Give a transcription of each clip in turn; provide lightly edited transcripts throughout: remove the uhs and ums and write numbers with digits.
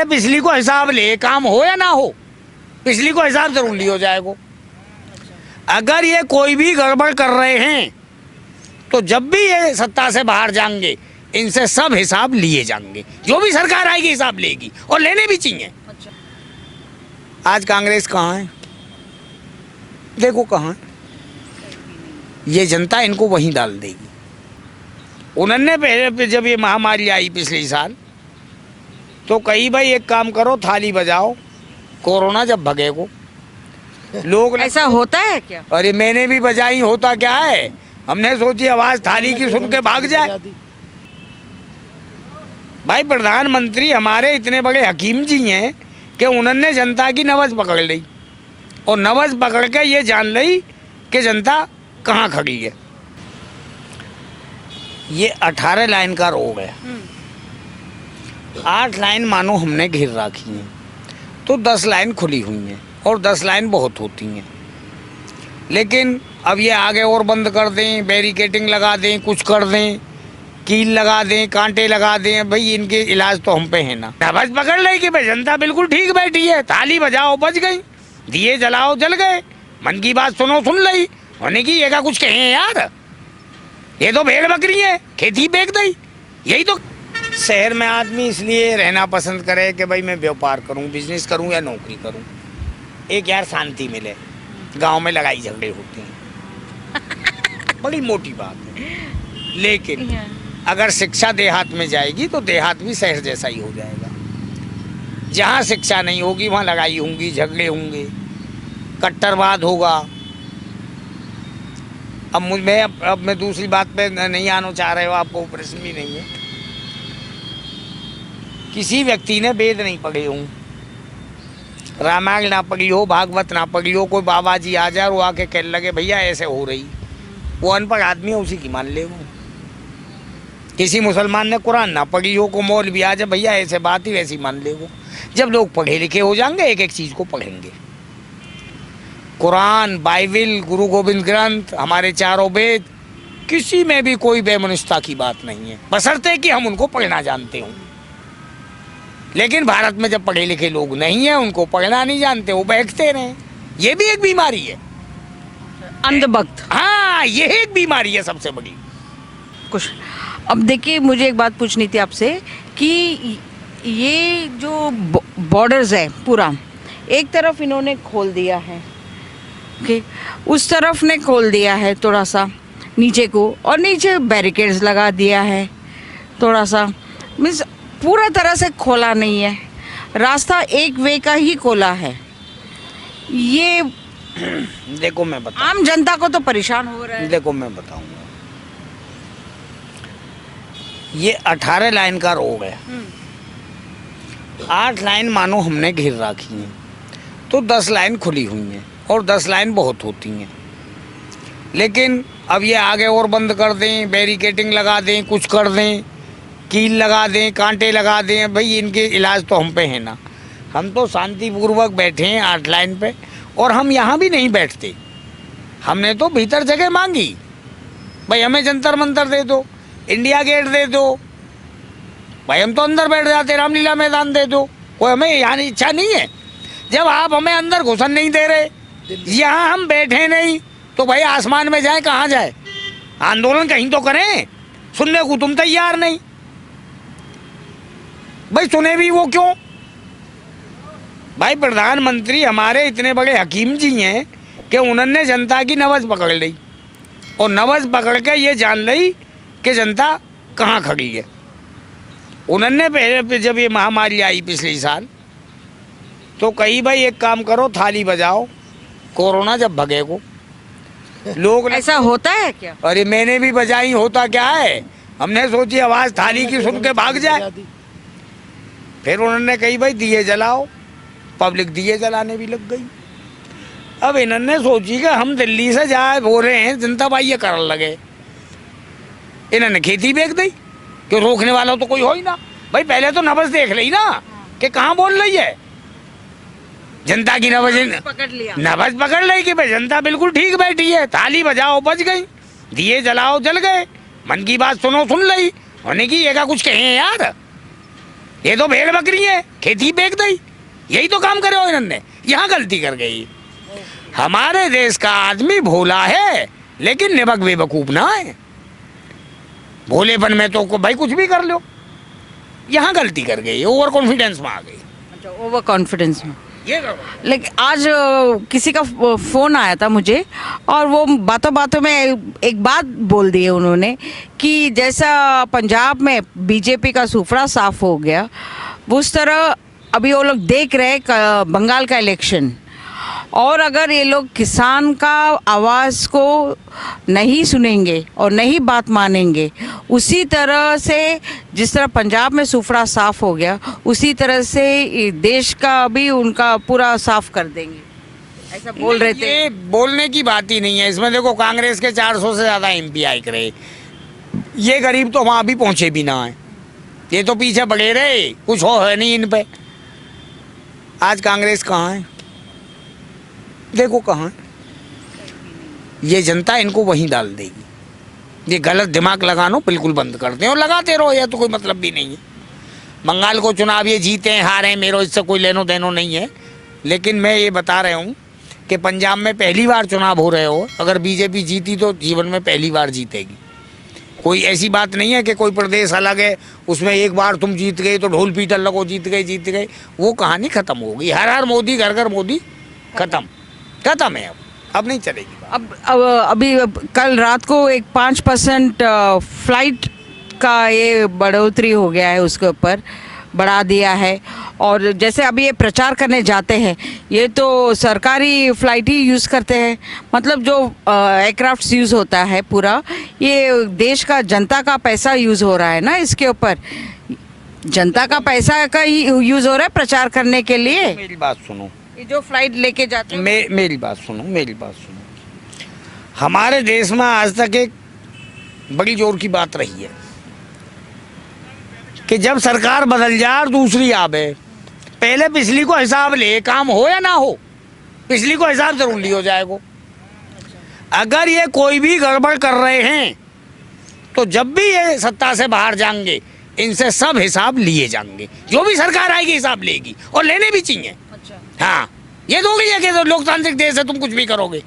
पहले पिछली को हिसाब ले, काम हो या ना हो, पिछली को हिसाब जरूर लिया जाएगा। अगर ये कोई भी गड़बड़ कर रहे हैं तो जब भी ये सत्ता से बाहर जाएंगे इनसे सब हिसाब लिए जाएंगे। जो भी सरकार आएगी हिसाब लेगी और लेने भी चाहिए। आज कांग्रेस कहाँ है, देखो कहाँ है। ये जनता इनको वहीं डाल देगी। उन्होंने पहले जब ये महामारी आई पिछले साल तो कही भाई एक काम करो, थाली बजाओ, कोरोना जब भगेगो। लोग ऐसा होता है क्या? अरे मैंने भी बजाई, होता क्या है, हमने सोची आवाज थाली की सुन के भाग जाए। भाई प्रधानमंत्री हमारे इतने बड़े हकीम जी हैं कि उन्होंने जनता की नब्ज पकड़ ली और नब्ज पकड़ के ये जान ली कि जनता कहाँ खड़ी है। ये 18 लाइन का रोड है, 8 लाइन मानो हमने घेर रखी है तो 10 लाइन खुली हुई हैं और 10 लाइन बहुत होती हैं। लेकिन अब ये आगे और बंद कर दें, बैरिकेटिंग लगा दें, कुछ कर दें, कील लगा दें, कांटे लगा दें, भाई इनके इलाज तो हम पे है ना। नब्ज पकड़ ले कि भाई जनता बिल्कुल ठीक बैठी है, थाली बजाओ बज गई, दिए जलाओ जल गए, मन की बात सुनो सुन ली, होने की ये का कुछ कहें यार। ये तो भेड़ बकरी है, खेती बेच दी। यही तो शहर में आदमी इसलिए रहना पसंद करे कि भाई मैं व्यापार करूं, बिजनेस करूं या नौकरी करूं, एक यार शांति मिले। गांव में लड़ाई झगड़े होते हैं, बड़ी मोटी बात है। लेकिन अगर शिक्षा देहात में जाएगी तो देहात भी शहर जैसा ही हो जाएगा। जहाँ शिक्षा नहीं होगी वहाँ लड़ाई होंगी, झगड़े होंगे, कट्टरवाद होगा। अब मैं दूसरी बात पे नहीं आना चाह रहे हो, आपको प्रश्न भी नहीं है। किसी व्यक्ति ने वेद नहीं पढ़े हों, रामायण ना पढ़ी हो, भागवत ना पढ़ी हो, कोई बाबा जी आ जाए वो आके कहने लगे भैया ऐसे हो रही, वो अनपढ़ आदमी है उसी की मान ले। वो किसी मुसलमान ने कुरान ना पढ़ी हो, को मौलवी आ जाए भैया ऐसे बात ही वैसी मान ले। वो जब लोग पढ़े लिखे हो जाएंगे एक एक चीज़ को पढ़ेंगे। कुरान, बाइबिल, गुरु गोविंद ग्रंथ, हमारे चारों वेद, किसी में भी कोई बेमनुष्यता की बात नहीं है, बशर्ते कि हम उनको पढ़ना जानते हों। लेकिन भारत में जब पढ़े लिखे लोग नहीं हैं, उनको पढ़ना नहीं जानते, वो बहकते रहे। ये भी एक बीमारी है, अंधभक्त। हाँ ये एक बीमारी है सबसे बड़ी। कुछ अब देखिए, मुझे एक बात पूछनी थी आपसे कि ये जो बॉर्डर्स है पूरा एक तरफ इन्होंने खोल दिया है, ओके, उस तरफ ने खोल दिया है थोड़ा सा नीचे को, और नीचे बैरिकेड्स लगा दिया है थोड़ा सा, मीन्स पूरा तरह से खोला नहीं है, रास्ता एक वे का ही खोला है। ये देखो मैं बताऊं, आम जनता को तो परेशान हो रहा है। देखो मैं बताऊंगा, ये 18 लाइन का रोड है, 8 लाइन मानो हमने घेर रखी है तो 10 लाइन खुली हुई हैं और 10 लाइन बहुत होती हैं। लेकिन अब ये आगे और बंद कर दें, बैरिकेटिंग लगा दें, कुछ कर दें, कील लगा दें, कांटे लगा दें, भाई इनके इलाज तो हम पे है ना। हम तो शांतिपूर्वक बैठे हैं 8 लाइन पे, और हम यहाँ भी नहीं बैठते। हमने तो भीतर जगह मांगी, भाई हमें जंतर मंतर दे दो, इंडिया गेट दे दो, भाई हम तो अंदर बैठ जाते, रामलीला मैदान दे दो, कोई हमें यहाँ इच्छा नहीं है। जब आप हमें अंदर घुसन नहीं दे रहे, यहाँ हम बैठे नहीं, तो भाई आसमान में जाए, कहाँ जाए, आंदोलन कहीं तो करें। सुनने को तुम तैयार नहीं, भाई सुने भी वो क्यों। भाई प्रधानमंत्री हमारे इतने बड़े हकीम जी हैं कि उन्होंने जनता की नब्ज पकड़ ली और नब्ज पकड़ के ये जान ली कि जनता कहाँ खड़ी है। उन्होंने पहले जब ये महामारी आई पिछले साल तो कही भाई एक काम करो, थाली बजाओ, कोरोना जब भगेगो। लोग ऐसा होता है क्या? अरे मैंने भी बजाई, होता क्या है, हमने सोची आवाज थाली की सुन के भाग जाए। फिर उन्होंने कही भाई दिए जलाओ, पब्लिक दिए जलाने भी लग गई। अब इन्होंने सोची कि हम दिल्ली से जाए हो रहे हैं, जनता भाई ये करने लगे, इन्होंने खेती बेच दी, क्यों रोकने वाला तो कोई हो ही ना। भाई पहले तो नब्ज देख ली ना कि कहाँ बोल रही है। जनता की नब्ज पकड़ लिया, नब्ज पकड़ ली कि भाई जनता बिल्कुल ठीक बैठी है, थाली बजाओ बज गई, दिए जलाओ जल गए, मन की बात सुनो सुन ली, होने की ये का कुछ कहें यार। ये तो भेड़ बकरी है, खेती बेच दी, यही तो काम करे हो इन्होंने। यहाँ गलती कर गई। हमारे देश का आदमी भोला है लेकिन निबक बेवकूफ ना है। भोलेपन में तो भाई कुछ भी कर लो, यहाँ गलती कर गई, ओवर कॉन्फिडेंस में आ गई। अच्छा, ओवर कॉन्फिडेंस में। ये करो। लेकिन आज किसी का फ़ोन आया था मुझे, और वो बातों बातों में एक बात बोल दी है उन्होंने कि जैसा पंजाब में बीजेपी का सुफरा साफ हो गया, उस तरह अभी वो लोग देख रहे हैं बंगाल का इलेक्शन, और अगर ये लोग किसान का आवाज़ को नहीं सुनेंगे और नहीं बात मानेंगे, उसी तरह से जिस तरह पंजाब में सुफरा साफ हो गया, उसी तरह से ये देश का भी उनका पूरा साफ कर देंगे, ऐसा बोल रहे थे। ये बोलने की बात ही नहीं है इसमें। देखो कांग्रेस के 400 से ज़्यादा MP आए करे, ये गरीब तो वहाँ भी पहुँचे भी ना है, ये तो पीछे पड़े रहे, कुछ हो है नहीं इन पे। आज कांग्रेस कहाँ है, देखो कहाँ है। ये जनता इनको वहीं डाल देगी। ये गलत दिमाग लगाना बिल्कुल बंद कर दें और लगाते रहो, या तो कोई मतलब भी नहीं है। बंगाल को चुनाव ये जीते हैं हारे, मेरे इससे कोई लेनो देनो नहीं है। लेकिन मैं ये बता रहा हूँ कि पंजाब में पहली बार चुनाव हो रहे हो, अगर बीजेपी जीती तो जीवन में पहली बार जीतेगी। कोई ऐसी बात नहीं है कि कोई प्रदेश अलग है, उसमें एक बार तुम जीत गए तो ढोल पीटल लगो जीत गए। वो कहानी ख़त्म हो गई। हर हर मोदी, घर घर मोदी, खत्म है। अब नहीं चलेगी। अभी कल रात को एक 5% फ्लाइट का ये बढ़ोतरी हो गया है, उसके ऊपर बढ़ा दिया है। और जैसे अभी ये प्रचार करने जाते हैं, ये तो सरकारी फ्लाइट ही यूज़ करते हैं, मतलब जो एयरक्राफ्ट यूज़ होता है पूरा, ये देश का जनता का पैसा यूज़ हो रहा है ना, इसके ऊपर जनता का पैसा का ही यूज़ हो रहा है प्रचार करने के लिए। मेरी बात सुनो, ये जो फ्लाइट लेके जाते हैं, मेरी बात सुनो। हमारे देश में आज तक एक बड़ी जोर की बात रही है कि जब सरकार बदल जाए और दूसरी आवे, पहले पिछली को हिसाब ले, काम हो या ना हो, पिछली को हिसाब जरूर लियो जाएगा। अगर ये कोई भी गड़बड़ कर रहे हैं तो जब भी ये सत्ता से बाहर जाएंगे, इनसे सब हिसाब लिए जाएंगे। जो भी सरकार आएगी हिसाब लेगी, और लेने भी चाहिए। हाँ, ये तो है कि लोकतांत्रिक देश है, तुम कुछ भी करोगे।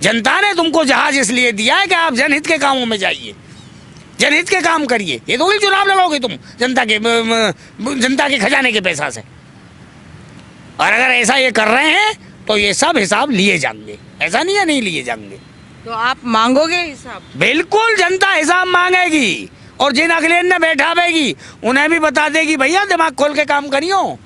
जनता ने तुमको जहाज इसलिए दिया है कि आप जनहित के कामों में जाइए, जनहित के काम करिए। ये तो चुनाव लड़ोगे तुम जनता के खजाने के पैसा से। और अगर ऐसा ये कर रहे हैं तो ये सब हिसाब लिए जाएंगे, ऐसा नहीं है नहीं लिए जाएंगे। तो आप मांगोगे हिसाब? बिल्कुल, जनता हिसाब मांगेगी, और जिन अखिलेश ने बैठावेगी उन्हें भी बता देगी भैया दिमाग खोल के काम करियो।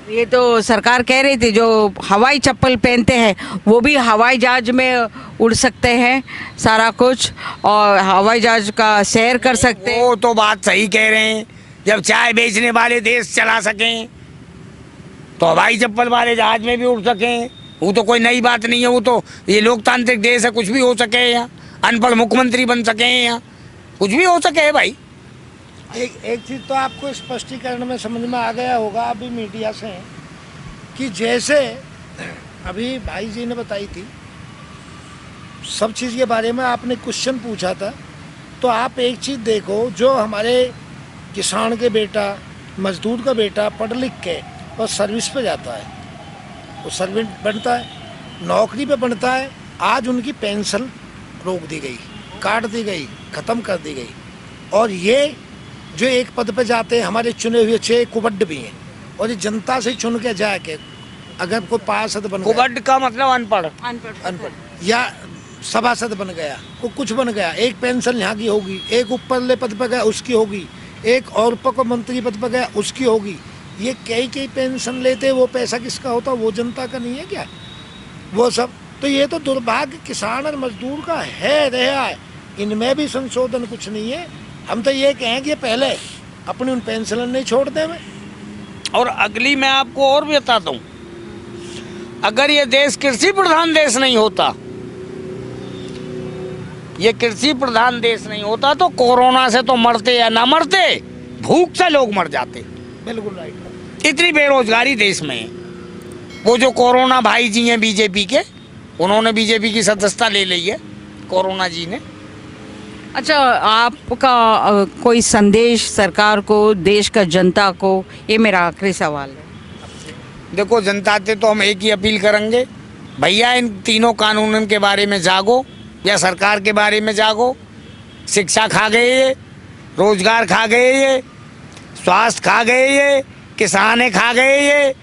ये तो सरकार कह रही थी जो हवाई चप्पल पहनते हैं वो भी हवाई जहाज में उड़ सकते हैं सारा कुछ, और हवाई जहाज का सैर कर सकते हैं। वो तो बात सही कह रहे हैं। जब चाय बेचने वाले देश चला सकें तो हवाई चप्पल वाले जहाज में भी उड़ सकें, वो तो कोई नई बात नहीं है। वो तो ये लोकतांत्रिक देश है, कुछ भी हो सके। यहाँ अनपढ़ मुख्यमंत्री बन सके, यहाँ कुछ भी हो सके भाई। एक चीज़ तो आपको स्पष्टीकरण में समझ में आ गया होगा अभी मीडिया से, कि जैसे अभी भाई जी ने बताई थी सब चीज़ के बारे में, आपने क्वेश्चन पूछा था, तो आप एक चीज़ देखो, जो हमारे किसान के बेटा, मजदूर का बेटा पढ़ लिख के और सर्विस पे जाता है, वो सर्वेंट बनता है, नौकरी पे बनता है, आज उनकी पेंशन रोक दी गई, काट दी गई, ख़त्म कर दी गई। और ये जो एक पद पे जाते हैं, हमारे चुने हुए 6 कुबड्ड भी हैं, और ये जनता से चुन के जाके अगर कोई पार्षद बन गया, कुबड्ड का मतलब अनपढ़ या सभासद बन गया, को कुछ बन गया, एक पेंशन यहाँ की होगी, एक ऊपरले पद पर गया उसकी होगी, एक और को मंत्री पद पर गया उसकी होगी। ये कई पेंशन लेते, वो पैसा किसका होता? वो जनता का नहीं है क्या? वो सब तो ये तो दुर्भाग्य किसान और मजदूर का है, रहा है, इनमें भी संशोधन कुछ नहीं है। हम तो ये कहें कि पहले अपनी उन पेंशन नहीं छोड़ दें। और अगली मैं आपको और भी बताता हूँ, अगर ये देश कृषि प्रधान देश नहीं होता, ये कृषि प्रधान देश नहीं होता तो कोरोना से तो मरते या ना मरते, भूख से लोग मर जाते। बिल्कुल राइट। इतनी बेरोजगारी देश में है। वो जो कोरोना भाई जी हैं बीजेपी के, उन्होंने बीजेपी की सदस्यता ले ली है, कोरोना जी ने, अच्छा, आपका कोई संदेश सरकार को, देश का जनता को, ये मेरा आखिरी सवाल है। देखो, जनता से तो हम एक ही अपील करेंगे, भैया इन तीनों कानूनों के बारे में जागो, या सरकार के बारे में जागो। शिक्षा खा गए ये, रोजगार खा गए ये, स्वास्थ्य खा गए ये, किसाने खा गए ये,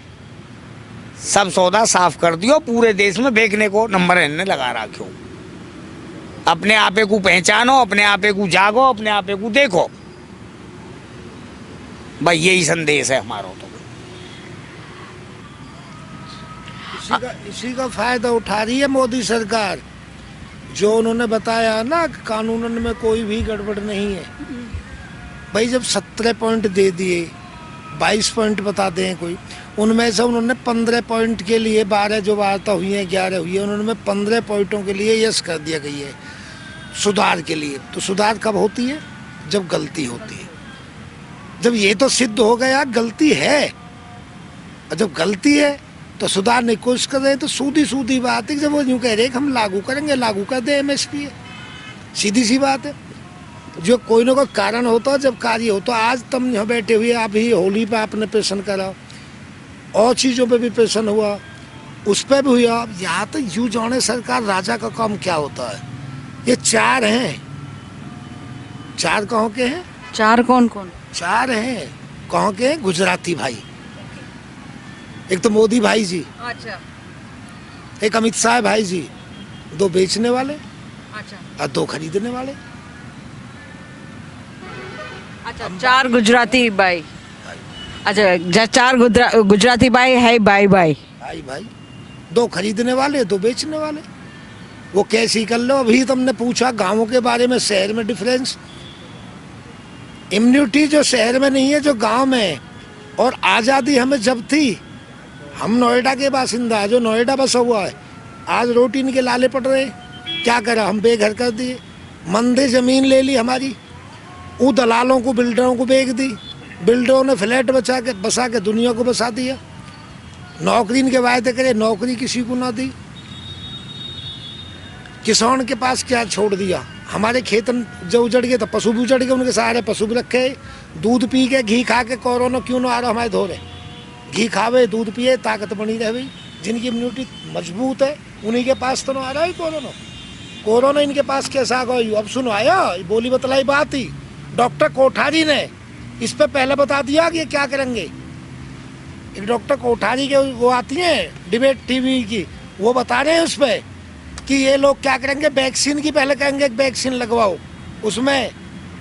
सब सौदा साफ कर दियो। पूरे देश में बेचने को नंबर इन्हें लगा रखो। अपने आपे को पहचानो, अपने आपे को जागो, अपने आपे को देखो। भाई यही संदेश है हमारा। तो इसी का फायदा उठा रही है मोदी सरकार। जो उन्होंने बताया ना कि कानूनन में कोई भी गड़बड़ नहीं है, भाई जब 17 पॉइंट दे दिए, 22 पॉइंट बता दें कोई, उनमें से उन्होंने 15 पॉइंट के लिए 12 जो वार्ता हुई है, 11 हुई है, उन्होंने 15 पॉइंटों के लिए यस कर दिया गई है सुधार के लिए। तो सुधार कब होती है? जब गलती होती है। जब ये तो सिद्ध हो गया गलती है, और जब गलती है तो सुधारने की कोशिश कर रहे हैं, तो सूदी बात है। जब वो यूँ कह रहे हैं कि हम लागू करेंगे, लागू कर दें MSP है, सीधी सी बात है। जो कोई ना कोई कारण होता है, जब कार्य होता है। आज तुम यहाँ बैठे हुए, अभी होली पे आपने पेशन करा, और चीज़ों पे भी पेशन हुआ, उस पर भी हुआ। यहाँ तो यूँ जाने सरकार राजा का काम क्या होता है। ये 4 हैं, 4 कहाँ के हैं? 4 कौन कौन? 4 हैं, कहाँ के हैं? गुजराती भाई। एक तो मोदी भाई जी, अच्छा एक अमित शाह भाई जी, 2 बेचने वाले अच्छा और 2 खरीदने वाले। अच्छा, 4 गुजराती भाई। अच्छा, 4 गुजराती भाई है, भाई भाई 2 खरीदने वाले, 2 बेचने वाले। वो कैसे कर लो। अभी तुमने पूछा गांवों के बारे में, शहर में डिफरेंस। इम्यूनिटी जो शहर में नहीं है, जो गांव में है। और आज़ादी हमें जब थी, हम नोएडा के बासिंदा, जो नोएडा बसा हुआ है, आज रोटी इनके लाले पड़ रहे। क्या करा? हम बेघर कर दिए, मंदे ज़मीन ले ली हमारी, वो दलालों को, बिल्डरों को बेच दी। बिल्डरों ने फ्लैट बसा के दुनिया को बसा दिया। नौकरी इनके वायदे करे, नौकरी किसी को ना दी। किसान के पास क्या छोड़ दिया? हमारे खेत जो उजड़ गए तो पशु भी उजड़ गए, उनके सहारे पशु भी रखे। दूध पी के, घी खा के कोरोना क्यों ना आ रहा हमारे धोरे। घी खावे, दूध पिए, ताकत बनी रहे। जिनकी इम्यूनिटी मजबूत है उन्हीं के पास तो ना आ रहा है कोरोना। कोरोना इनके पास कैसा आ गया? अब सुनो, आया बोली बतलाई बात ही डॉक्टर कोठारी ने इस पे पहले बता दिया कि ये क्या करेंगे। एक डॉक्टर कोठारी के वो आती हैं डिबेट टीवी की, वो बता रहे हैं उस पर कि ये लोग क्या करेंगे। वैक्सीन की पहले कहेंगे वैक्सीन लगवाओ, उसमें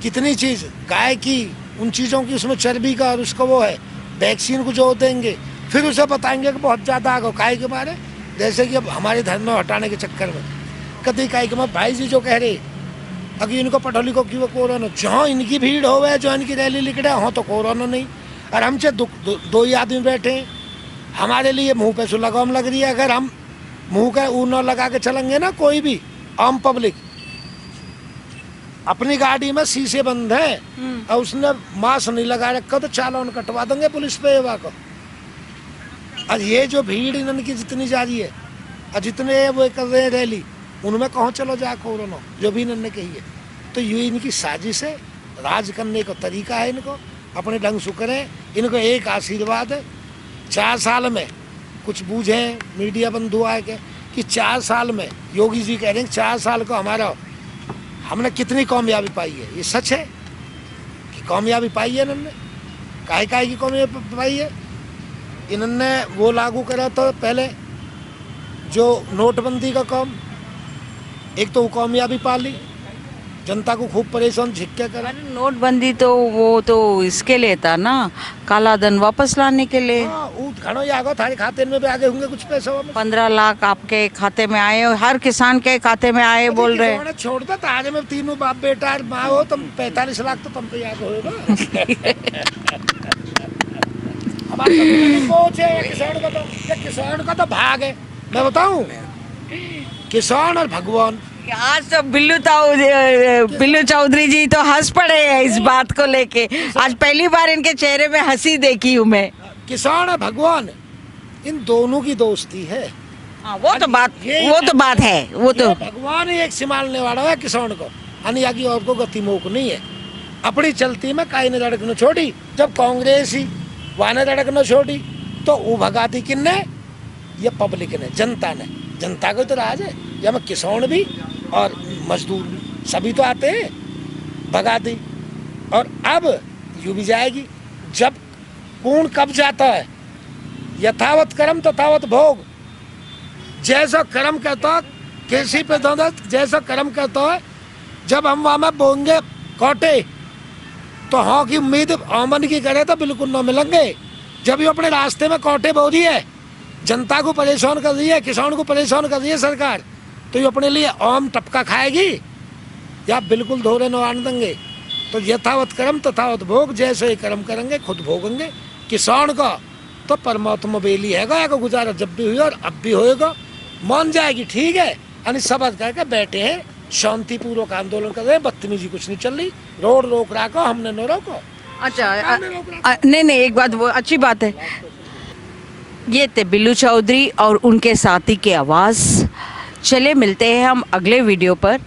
कितनी चीज़ गाय की, उन चीज़ों की, उसमें चर्बी का और उसका वो है, वैक्सीन को जो देंगे। फिर उसे बताएंगे कि बहुत ज़्यादा आ गो काय के बारे, जैसे कि अब हमारे धर्म में हटाने के चक्कर में कभी काय के भाई जी जो कह रहे अगर इनको पढ़ो लिखो कि वो कोरोना, जहाँ इनकी भीड़ हो गए, जो इनकी रैली निकले, हाँ तो कोरोना नहीं। और हमसे 2 ही आदमी बैठे, हमारे लिए मुँह पे सो लगाम लग रही है। अगर हम मुँह का ऊन लगा के चलेंगे ना, कोई भी आम पब्लिक, अपनी गाड़ी में शीशे बंद है और उसने मास्क नहीं लगा रखा, तो चालान कटवा देंगे पुलिस पे को। और ये जो भीड़ इनकी जितनी जा रही है और जितने वो कर रहे हैं रैली, उनमें कहाँ चलो जा कोरोना, जो भी इन्होंने कही है। तो ये इनकी साजिश है, राज करने का तरीका है। इनको अपने ढंग से करें। इनको एक आशीर्वाद है, 4 साल में कुछ बूझें मीडिया बंधु आए के कि 4 साल में, योगी जी कह रहे हैं 4 साल को हमने कितनी कामयाबी पाई है। ये सच है कि कामयाबी पाई है इन्होंने। काहे की कामयाबी पाई है? इन्होंने वो लागू करा तो पहले जो नोटबंदी का काम, एक तो वो कामयाबी पा ली, जनता को खूब परेशान झिक्के करा। नोटबंदी तो वो तो इसके लिए था ना, काला धन वापस लाने के लिए। घणो ही आगो, थारे खाते में भी आगे होंगे कुछ पैसे। 15 लाख आपके खाते में आए, हर किसान के खाते में आए बोल रहे हैं। छोड़ दो, तारे में तीनों बाप बेटा और माँ हो, तुम 45 लाख तो तुम पे याद होगा। किसान का तो भाग है। मैं बताऊं, किसान और भगवान। आज तो बिल्लू चौधरी जी तो हंस पड़े हैं इस बात को लेके। आज पहली बार इनके चेहरे में हंसी देखी हूँ मैं। किसान और भगवान, इन दोनों की दोस्ती है। वो तो बात है। वो तो भगवान ही एक संभालने वाला है किसान को, अन्य की और को गति मोक नहीं है। अपनी चलती में काई ने धड़क न छोड़ी, जब कांग्रेस ही वाने धड़क न छोड़ी तो वो भगाती किन्ने, ये पब्लिक ने, जनता ने। जनता को तो राज है, या में किसान भी और मजदूर भी सभी तो आते हैं, भगाती। और अब यूं भी जाएगी, जब कौन कब जाता है, यथावत कर्म तथावत भोग। जैसा कर्म कहता है किसी पे दौलत, जैसा कर्म कहता है, जब हम वहाँ में बोएंगे कोटे तो हाँ की उम्मीद आमन की करे तो बिल्कुल न मिलेंगे। जब ये अपने रास्ते में कोटे बो रही है, जनता को परेशान कर रही है, किसान को परेशान कर रही है सरकार, तो ये अपने लिए आम टपका खाएगी या बिल्कुल धोरे न आन देंगे। तो यथावत कर्म तथावत भोग, जैसे ही कर्म करेंगे खुद भोगेंगे। किसान का तो परमात्मा बेली हैगा, या गुजारा जब भी हुई और अब भी होएगा, मान जाएगी ठीक है। यानी सब करके बैठे हैं, शांतिपूर्वक आंदोलन कर रहे हैं, बदतमीजी कुछ नहीं चल रही, रोड रोक रखो, हमने न रोको। अच्छा नहीं, एक बात, वो अच्छी बात है। ये थे बिल्लू चौधरी और उनके साथी की आवाज़। चले मिलते हैं हम अगले वीडियो पर,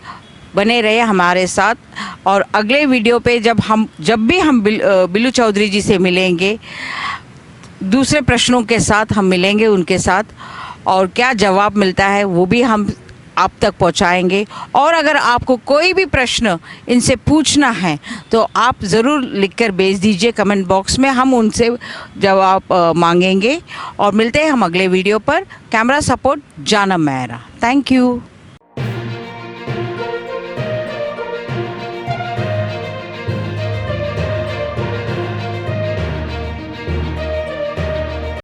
बने रहे हमारे साथ। और अगले वीडियो पे जब भी हम बिल्लू चौधरी जी से मिलेंगे, दूसरे प्रश्नों के साथ हम मिलेंगे उनके साथ, और क्या जवाब मिलता है वो भी हम आप तक पहुंचाएंगे। और अगर आपको कोई भी प्रश्न इनसे पूछना है तो आप ज़रूर लिखकर भेज दीजिए कमेंट बॉक्स में, हम उनसे जवाब मांगेंगे। और मिलते हैं हम अगले वीडियो पर। कैमरा सपोर्ट जानम मेहरा। Thank you.